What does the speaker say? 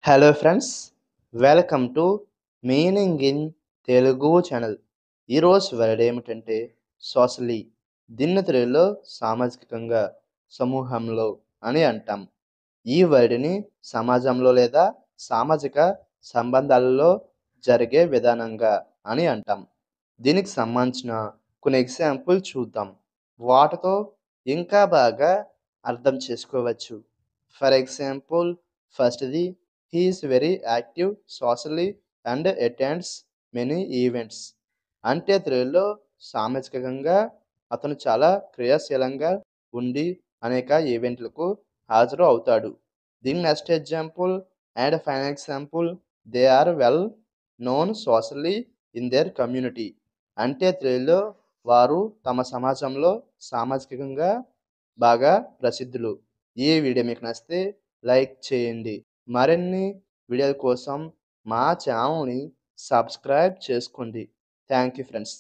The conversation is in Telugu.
Hello friends, welcome to meaning in Telugu channel. ఈరోజు వర్డ్ ఏమిటంటే సోషలీ. దీన్ని తెలుగులో సామాజికంగా, సమూహంలో అని అంటాం. ఈ వర్డ్ని సమాజంలో లేదా సామాజిక సంబంధాలలో జరిగే విధానంగా అని అంటాం. దీనికి సంబంధించిన కొన్ని ఎగ్జాంపుల్ చూద్దాం. వాటితో ఇంకా బాగా అర్థం చేసుకోవచ్చు. ఫర్ ఎగ్జాంపుల్, ఫస్ట్‌ది, he is very active socially and attends many events. అంటే తెలుగులో సామాజికంగా అతను చాలా క్రియాశీలంగా ఉండి అనేక ఈవెంట్లకు హాజరు అవుతాడు. దీని next example and final example, they are well known socially in their community. అంటే తెలుగులో వారు తమ సమాజంలో సామాజికంగా బాగా ప్రసిద్ధులు. ఈ వీడియో మీకు నచ్చితే లైక్ చేయండి. మరిన్ని వీడియోల కోసం మా ఛానల్ని సబ్స్క్రైబ్ చేసుకోండి. Thank you friends.